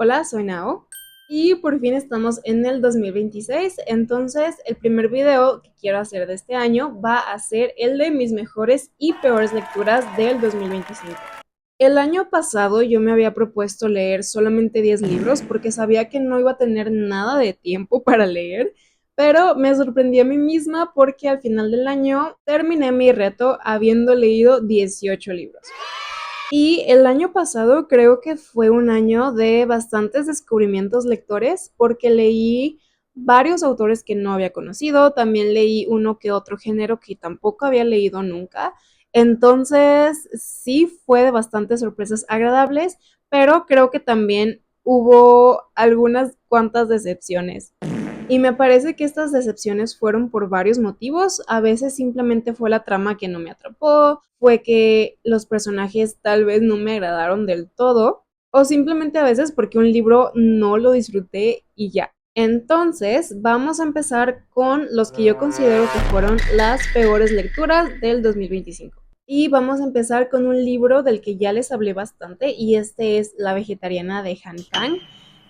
Hola, soy Nao y por fin estamos en el 2026, entonces el primer video que quiero hacer de este año va a ser el de mis mejores y peores lecturas del 2025. El año pasado yo me había propuesto leer solamente 10 libros porque sabía que no iba a tener nada de tiempo para leer, pero me sorprendí a mí misma porque al final del año terminé mi reto habiendo leído 18 libros. Y el año pasado creo que fue un año de bastantes descubrimientos lectores porque leí varios autores que no había conocido, también leí uno que otro género que tampoco había leído nunca. Entonces, sí fue de bastantes sorpresas agradables, pero creo que también hubo algunas cuantas decepciones. Y me parece que estas decepciones fueron por varios motivos. A veces simplemente fue la trama que no me atrapó, fue que los personajes tal vez no me agradaron del todo, o simplemente a veces porque un libro no lo disfruté y ya. Entonces, vamos a empezar con los que yo considero que fueron las peores lecturas del 2025. Y vamos a empezar con un libro del que ya les hablé bastante y este es La vegetariana de Han Kang.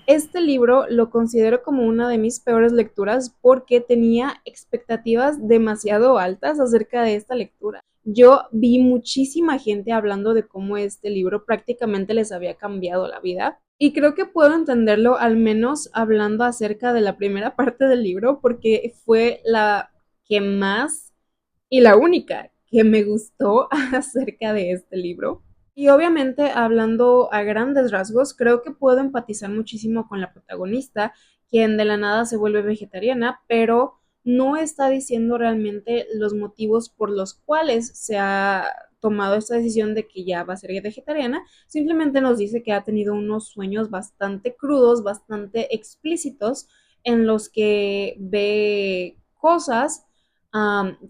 Este libro lo considero como una de mis peores lecturas porque tenía expectativas demasiado altas acerca de esta lectura. Yo vi muchísima gente hablando de cómo este libro prácticamente les había cambiado la vida y creo que puedo entenderlo al menos hablando acerca de la primera parte del libro porque fue la que más y la única que me gustó acerca de este libro. Y obviamente, hablando a grandes rasgos, creo que puedo empatizar muchísimo con la protagonista, quien de la nada se vuelve vegetariana, pero no está diciendo realmente los motivos por los cuales se ha tomado esta decisión de que ya va a ser vegetariana, simplemente nos dice que ha tenido unos sueños bastante crudos, bastante explícitos, en los que ve cosas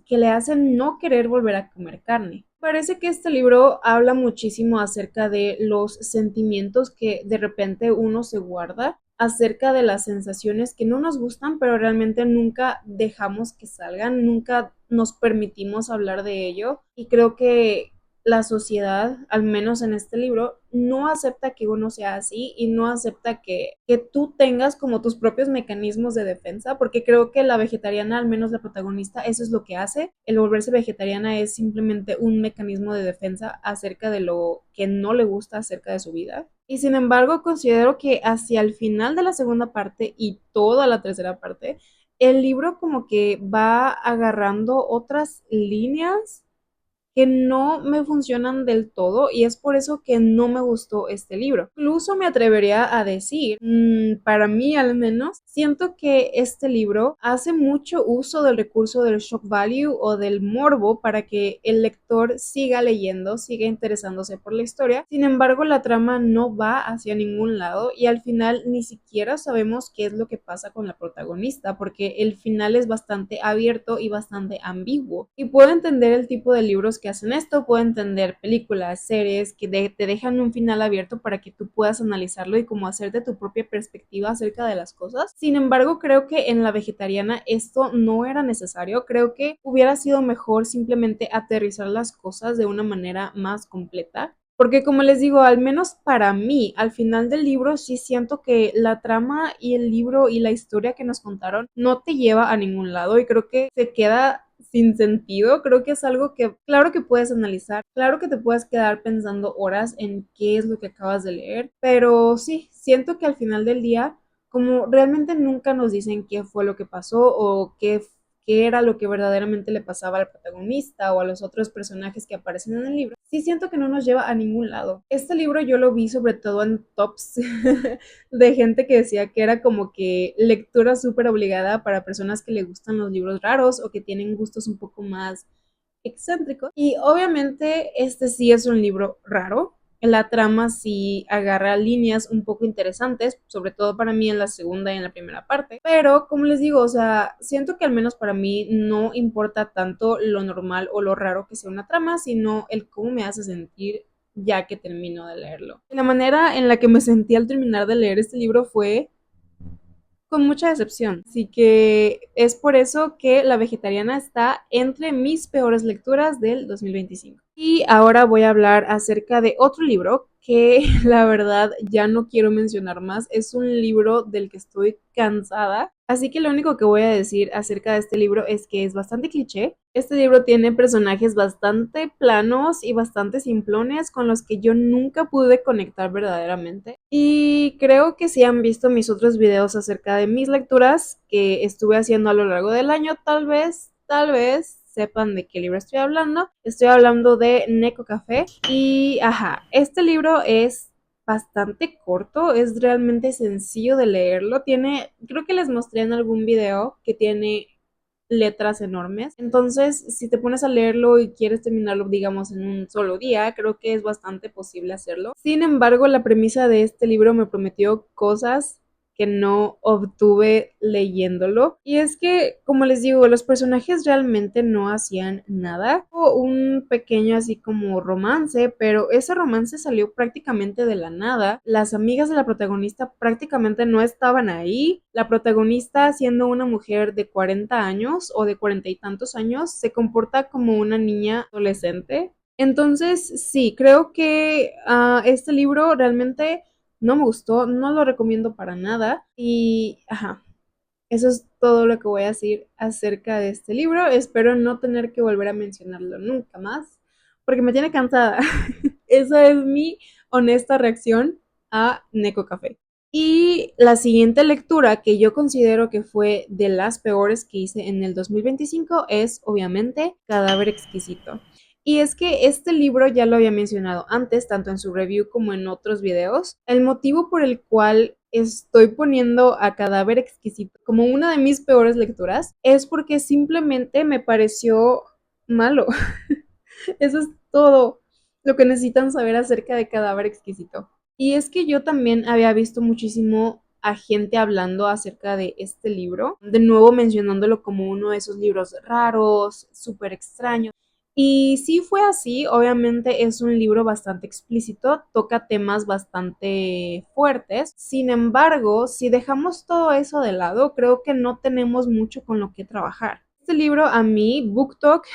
que le hacen no querer volver a comer carne. Parece que este libro habla muchísimo acerca de los sentimientos que de repente uno se guarda, acerca de las sensaciones que no nos gustan, pero realmente nunca dejamos que salgan, nunca nos permitimos hablar de ello. Y creo que la sociedad, al menos en este libro, no acepta que uno sea así y no acepta que tú tengas como tus propios mecanismos de defensa, porque creo que la vegetariana, al menos la protagonista, eso es lo que hace. El volverse vegetariana es simplemente un mecanismo de defensa acerca de lo que no le gusta acerca de su vida. Y sin embargo, considero que hacia el final de la segunda parte y toda la tercera parte, el libro como que va agarrando otras líneas que no me funcionan del todo y es por eso que no me gustó este libro. Incluso me atrevería a decir, para mí al menos, siento que este libro hace mucho uso del recurso del shock value o del morbo para que el lector siga leyendo, siga interesándose por la historia. Sin embargo, la trama no va hacia ningún lado y al final ni siquiera sabemos qué es lo que pasa con la protagonista porque el final es bastante abierto y bastante ambiguo. Y puedo entender el tipo de libros que hacen esto, puedo entender películas, series que te dejan un final abierto para que tú puedas analizarlo y como hacerte tu propia perspectiva acerca de las cosas. Sin embargo, creo que en La vegetariana esto no era necesario. Creo que hubiera sido mejor simplemente aterrizar las cosas de una manera más completa. Porque como les digo, al menos para mí, al final del libro sí siento que la trama y el libro y la historia que nos contaron no te lleva a ningún lado y creo que se queda sin sentido. Creo que es algo que, claro que puedes analizar, claro que te puedes quedar pensando horas en qué es lo que acabas de leer, pero sí, siento que al final del día, como realmente nunca nos dicen qué fue lo que pasó o qué era lo que verdaderamente le pasaba al protagonista o a los otros personajes que aparecen en el libro, sí siento que no nos lleva a ningún lado. Este libro yo lo vi sobre todo en tops de gente que decía que era como que lectura súper obligada para personas que le gustan los libros raros o que tienen gustos un poco más excéntricos. Y obviamente este sí es un libro raro. La trama sí agarra líneas un poco interesantes, sobre todo para mí en la segunda y en la primera parte. Pero, como les digo, o sea, siento que al menos para mí no importa tanto lo normal o lo raro que sea una trama, sino el cómo me hace sentir ya que termino de leerlo. La manera en la que me sentí al terminar de leer este libro fue con mucha decepción. Así que es por eso que La vegetariana está entre mis peores lecturas del 2025. Y ahora voy a hablar acerca de otro libro que la verdad ya no quiero mencionar más. Es un libro del que estoy cansada. Así que lo único que voy a decir acerca de este libro es que es bastante cliché. Este libro tiene personajes bastante planos y bastante simplones con los que yo nunca pude conectar verdaderamente. Y creo que si han visto mis otros videos acerca de mis lecturas que estuve haciendo a lo largo del año, tal vez sepan de qué libro estoy hablando. Estoy hablando de Neko Café. Y ajá, este libro es bastante corto, es realmente sencillo de leerlo. Tiene, creo que les mostré en algún video que tiene letras enormes. Entonces, si te pones a leerlo y quieres terminarlo, digamos, en un solo día, creo que es bastante posible hacerlo. Sin embargo, la premisa de este libro me prometió cosas que no obtuve leyéndolo. Y es que, como les digo, los personajes realmente no hacían nada. Hubo un pequeño así como romance, pero ese romance salió prácticamente de la nada. Las amigas de la protagonista prácticamente no estaban ahí. La protagonista, siendo una mujer de 40 años o de 40 y tantos años, se comporta como una niña adolescente. Entonces, sí, creo que este libro realmente no me gustó, no lo recomiendo para nada. Y, ajá, eso es todo lo que voy a decir acerca de este libro. Espero no tener que volver a mencionarlo nunca más, porque me tiene cansada. Esa es mi honesta reacción a Neko Café. Y la siguiente lectura que yo considero que fue de las peores que hice en el 2025 es obviamente Cadáver Exquisito. Y es que este libro ya lo había mencionado antes, tanto en su review como en otros videos. El motivo por el cual estoy poniendo a Cadáver Exquisito como una de mis peores lecturas es porque simplemente me pareció malo. Eso es todo lo que necesitan saber acerca de Cadáver Exquisito. Y es que yo también había visto muchísimo a gente hablando acerca de este libro, de nuevo mencionándolo como uno de esos libros raros, súper extraños. Y sí fue así, obviamente es un libro bastante explícito, toca temas bastante fuertes. Sin embargo, si dejamos todo eso de lado, creo que no tenemos mucho con lo que trabajar. Este libro a mí, BookTok,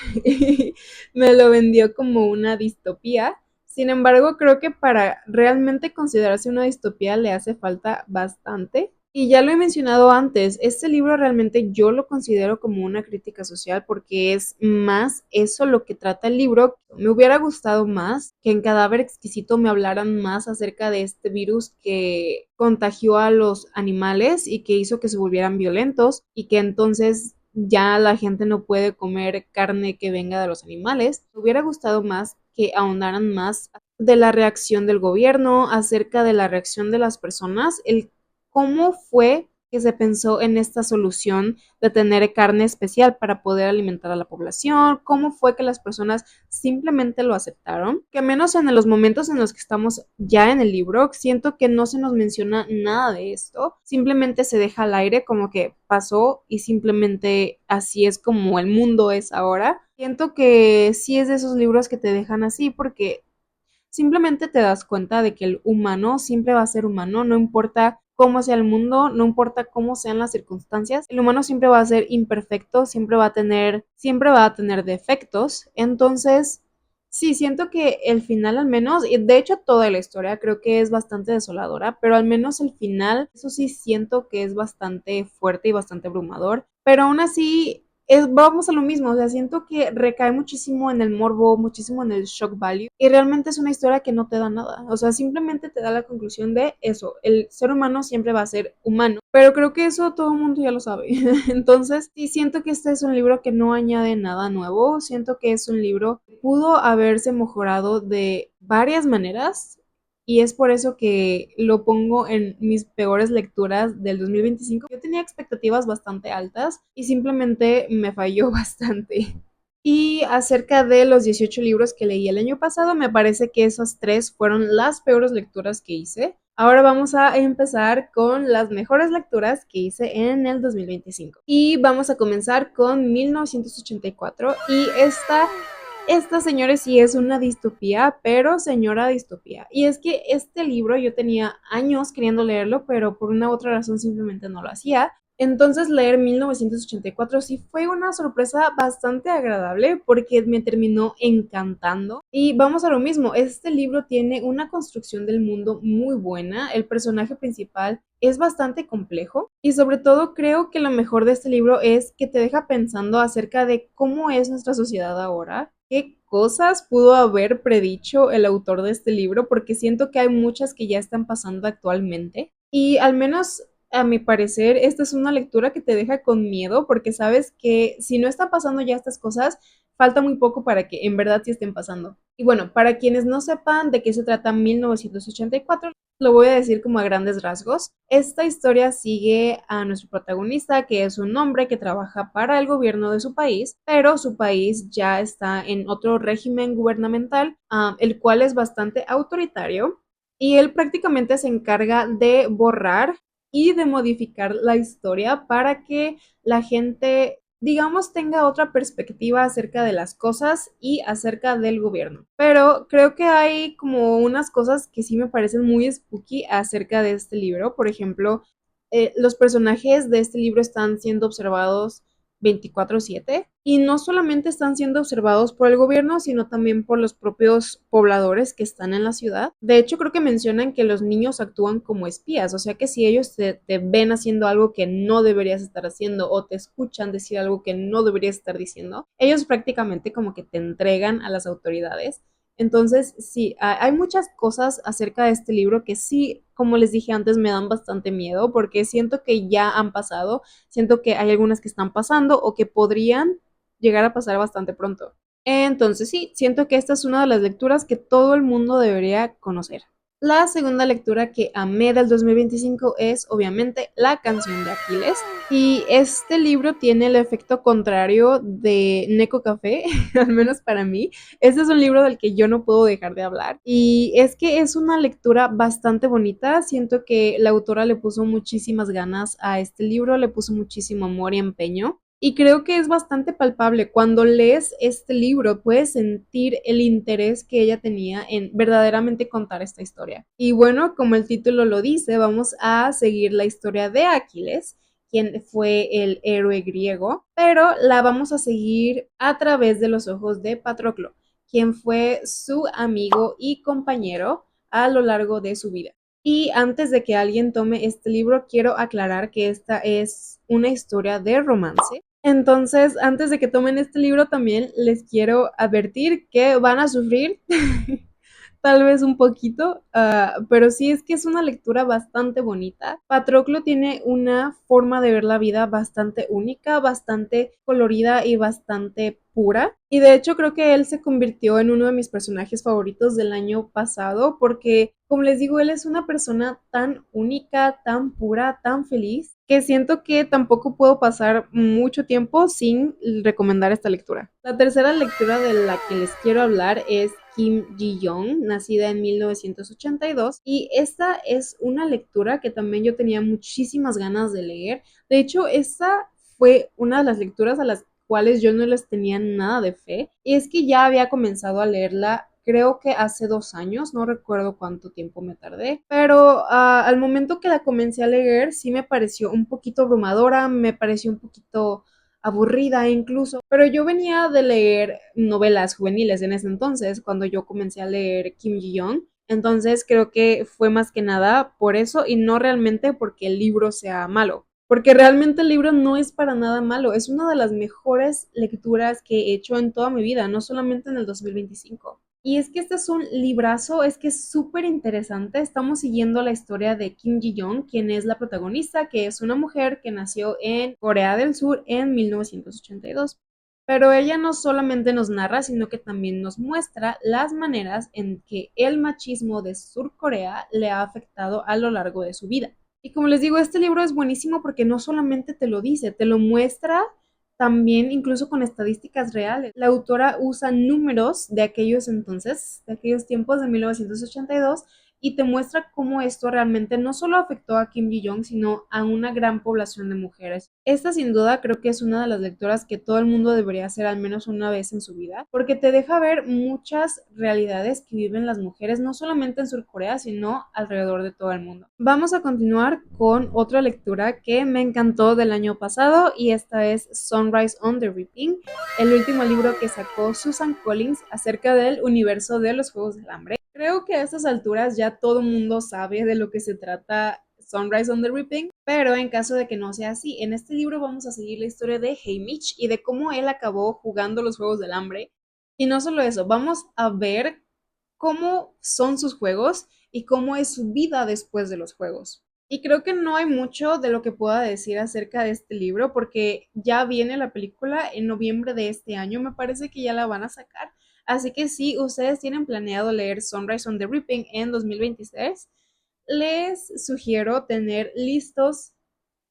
me lo vendió como una distopía. Sin embargo, creo que para realmente considerarse una distopía le hace falta bastante. Y ya lo he mencionado antes, este libro realmente yo lo considero como una crítica social porque es más eso lo que trata el libro. Me hubiera gustado más que en Cadáver Exquisito me hablaran más acerca de este virus que contagió a los animales y que hizo que se volvieran violentos y que entonces ya la gente no puede comer carne que venga de los animales. Me hubiera gustado más que ahondaran más de la reacción del gobierno, acerca de la reacción de las personas, el cómo fue que se pensó en esta solución de tener carne especial para poder alimentar a la población, cómo fue que las personas simplemente lo aceptaron, que menos en los momentos en los que estamos ya en el libro, siento que no se nos menciona nada de esto, simplemente se deja al aire como que pasó y simplemente así es como el mundo es ahora. Siento que sí es de esos libros que te dejan así porque simplemente te das cuenta de que el humano siempre va a ser humano, no importa cómo sea el mundo, no importa cómo sean las circunstancias, el humano siempre va a ser imperfecto, siempre va a tener defectos. Entonces, sí, siento que el final al menos, y de hecho toda la historia creo que es bastante desoladora, pero al menos el final, eso sí siento que es bastante fuerte y bastante abrumador, pero aún así vamos a lo mismo, o sea, siento que recae muchísimo en el morbo, muchísimo en el shock value y realmente es una historia que no te da nada, o sea, simplemente te da la conclusión de eso, el ser humano siempre va a ser humano, pero creo que eso todo el mundo ya lo sabe, entonces sí siento que este es un libro que no añade nada nuevo, siento que es un libro que pudo haberse mejorado de varias maneras y es por eso que lo pongo en mis peores lecturas del 2025. Yo tenía expectativas bastante altas y simplemente me falló bastante. Y acerca de los 18 libros que leí el año pasado, me parece que esas tres fueron las peores lecturas que hice. Ahora vamos a empezar con las mejores lecturas que hice en el 2025. Y vamos a comenzar con 1984. Y esta, señores, sí es una distopía, pero señora distopía. Y es que este libro yo tenía años queriendo leerlo, pero por una u otra razón simplemente no lo hacía. Entonces leer 1984 sí fue una sorpresa bastante agradable porque me terminó encantando. Y vamos a lo mismo, este libro tiene una construcción del mundo muy buena, el personaje principal es bastante complejo y sobre todo creo que lo mejor de este libro es que te deja pensando acerca de cómo es nuestra sociedad ahora, qué cosas pudo haber predicho el autor de este libro, porque siento que hay muchas que ya están pasando actualmente. Y al menos a mi parecer, esta es una lectura que te deja con miedo porque sabes que si no están pasando ya estas cosas, falta muy poco para que en verdad sí estén pasando. Y bueno, para quienes no sepan de qué se trata 1984, lo voy a decir como a grandes rasgos. Esta historia sigue a nuestro protagonista, que es un hombre que trabaja para el gobierno de su país, pero su país ya está en otro régimen gubernamental, el cual es bastante autoritario. Y él prácticamente se encarga de borrar y de modificar la historia para que la gente, digamos, tenga otra perspectiva acerca de las cosas y acerca del gobierno. Pero creo que hay como unas cosas que sí me parecen muy spooky acerca de este libro. Por ejemplo, los personajes de este libro están siendo observados 24/7 y no solamente están siendo observados por el gobierno, sino también por los propios pobladores que están en la ciudad. De hecho, creo que mencionan que los niños actúan como espías, o sea que si ellos te ven haciendo algo que no deberías estar haciendo o te escuchan decir algo que no deberías estar diciendo, ellos prácticamente como que te entregan a las autoridades. Entonces, sí, hay muchas cosas acerca de este libro que sí, como les dije antes, me dan bastante miedo porque siento que ya han pasado, siento que hay algunas que están pasando o que podrían llegar a pasar bastante pronto. Entonces, sí, siento que esta es una de las lecturas que todo el mundo debería conocer. La segunda lectura que amé del 2025 es obviamente La canción de Aquiles. Y este libro tiene el efecto contrario de Neko Café, al menos para mí. Este es un libro del que yo no puedo dejar de hablar. Y es que es una lectura bastante bonita. Siento que la autora le puso muchísimas ganas a este libro, le puso muchísimo amor y empeño. Y creo que es bastante palpable. Cuando lees este libro, puedes sentir el interés que ella tenía en verdaderamente contar esta historia. Y bueno, como el título lo dice, vamos a seguir la historia de Aquiles, quien fue el héroe griego, pero la vamos a seguir a través de los ojos de Patroclo, quien fue su amigo y compañero a lo largo de su vida. Y antes de que alguien tome este libro, quiero aclarar que esta es una historia de romance. Entonces, antes de que tomen este libro, también les quiero advertir que van a sufrir tal vez un poquito, pero sí es que es una lectura bastante bonita. Patroclo tiene una forma de ver la vida bastante única, bastante colorida y bastante pura. Y de hecho creo que él se convirtió en uno de mis personajes favoritos del año pasado porque, como les digo, él es una persona tan única, tan pura, tan feliz, que siento que tampoco puedo pasar mucho tiempo sin recomendar esta lectura. La tercera lectura de la que les quiero hablar es Kim Ji-young, nacida en 1982, y esta es una lectura que también yo tenía muchísimas ganas de leer. De hecho, esta fue una de las lecturas a las cuales yo no les tenía nada de fe, y es que ya había comenzado a leerla creo que hace 2 años, no recuerdo cuánto tiempo me tardé, pero al momento que la comencé a leer sí me pareció un poquito abrumadora, me pareció un poquito aburrida incluso, pero yo venía de leer novelas juveniles en ese entonces, cuando yo comencé a leer Kim Ji-young, entonces creo que fue más que nada por eso y no realmente porque el libro sea malo. Porque realmente el libro no es para nada malo, es una de las mejores lecturas que he hecho en toda mi vida, no solamente en el 2025. Y es que este es un librazo, es que es súper interesante. Estamos siguiendo la historia de Kim Ji-young, quien es la protagonista, que es una mujer que nació en Corea del Sur en 1982. Pero ella no solamente nos narra, sino que también nos muestra las maneras en que el machismo de Sur Corea le ha afectado a lo largo de su vida. Y como les digo, este libro es buenísimo porque no solamente te lo dice, te lo muestra también incluso con estadísticas reales. La autora usa números de aquellos entonces, de aquellos tiempos de 1982, y te muestra cómo esto realmente no solo afectó a Kim Ji-young, sino a una gran población de mujeres. Esta sin duda creo que es una de las lecturas que todo el mundo debería hacer al menos una vez en su vida, porque te deja ver muchas realidades que viven las mujeres, no solamente en Surcorea, sino alrededor de todo el mundo. Vamos a continuar con otra lectura que me encantó del año pasado y esta es Sunrise on the Reaping, el último libro que sacó Susan Collins acerca del universo de los Juegos del Hambre. Creo que a estas alturas ya todo el mundo sabe de lo que se trata Sunrise on the Reaping, pero en caso de que no sea así, en este libro vamos a seguir la historia de Haymitch y de cómo él acabó jugando los Juegos del Hambre. Y no solo eso, vamos a ver cómo son sus juegos y cómo es su vida después de los juegos. Y creo que no hay mucho de lo que pueda decir acerca de este libro porque ya viene la película en noviembre de este año, me parece que ya la van a sacar. Así que si ustedes tienen planeado leer Sunrise on the Reaping en 2026, les sugiero tener listos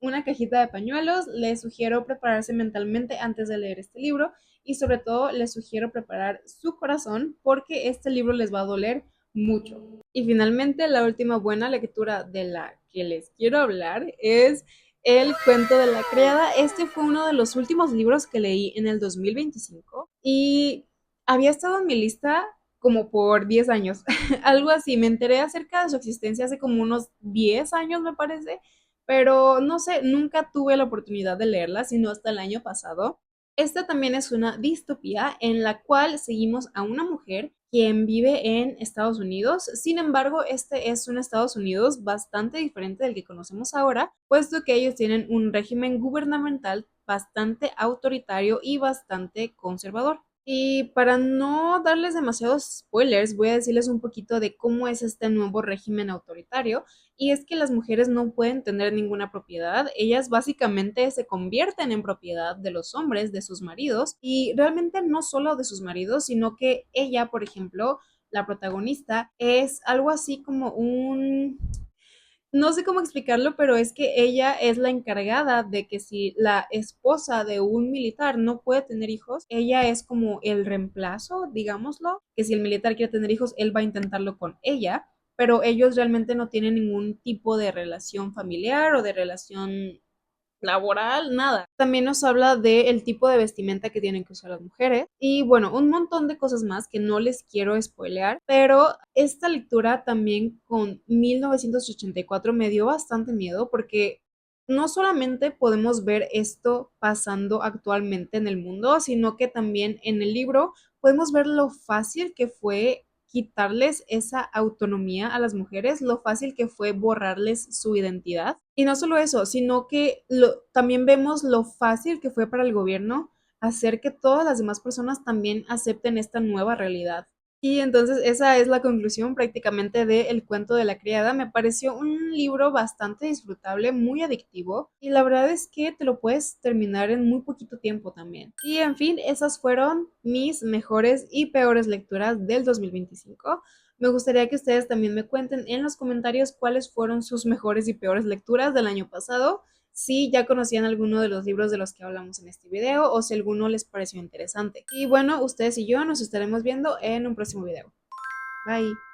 una cajita de pañuelos, les sugiero prepararse mentalmente antes de leer este libro y sobre todo les sugiero preparar su corazón porque este libro les va a doler mucho. Y finalmente la última buena lectura de la que les quiero hablar es El cuento de la criada. Este fue uno de los últimos libros que leí en el 2025 y había estado en mi lista como por 10 años, algo así. Me enteré acerca de su existencia hace como unos 10 años, me parece, pero no sé, nunca tuve la oportunidad de leerla, sino hasta el año pasado. Esta también es una distopía en la cual seguimos a una mujer quien vive en Estados Unidos. Sin embargo, este es un Estados Unidos bastante diferente del que conocemos ahora, puesto que ellos tienen un régimen gubernamental bastante autoritario y bastante conservador. Y para no darles demasiados spoilers, voy a decirles un poquito de cómo es este nuevo régimen autoritario. Y es que las mujeres no pueden tener ninguna propiedad, ellas básicamente se convierten en propiedad de los hombres, de sus maridos, y realmente no solo de sus maridos, sino que ella, por ejemplo, la protagonista, es algo así como un, no sé cómo explicarlo, pero es que ella es la encargada de que si la esposa de un militar no puede tener hijos, ella es como el reemplazo, digámoslo, que si el militar quiere tener hijos, él va a intentarlo con ella, pero ellos realmente no tienen ningún tipo de relación familiar o de relación laboral, nada. También nos habla del tipo de vestimenta que tienen que usar las mujeres y bueno, un montón de cosas más que no les quiero spoilear, pero esta lectura también con 1984 me dio bastante miedo porque no solamente podemos ver esto pasando actualmente en el mundo, sino que también en el libro podemos ver lo fácil que fue quitarles esa autonomía a las mujeres, lo fácil que fue borrarles su identidad. Y no solo eso, sino que también vemos lo fácil que fue para el gobierno hacer que todas las demás personas también acepten esta nueva realidad. Y entonces esa es la conclusión prácticamente de El cuento de la criada. Me pareció un libro bastante disfrutable, muy adictivo y la verdad es que te lo puedes terminar en muy poquito tiempo también. Y en fin, esas fueron mis mejores y peores lecturas del 2025. Me gustaría que ustedes también me cuenten en los comentarios cuáles fueron sus mejores y peores lecturas del año pasado, si ya conocían alguno de los libros de los que hablamos en este video o si alguno les pareció interesante. Y bueno, ustedes y yo nos estaremos viendo en un próximo video. Bye.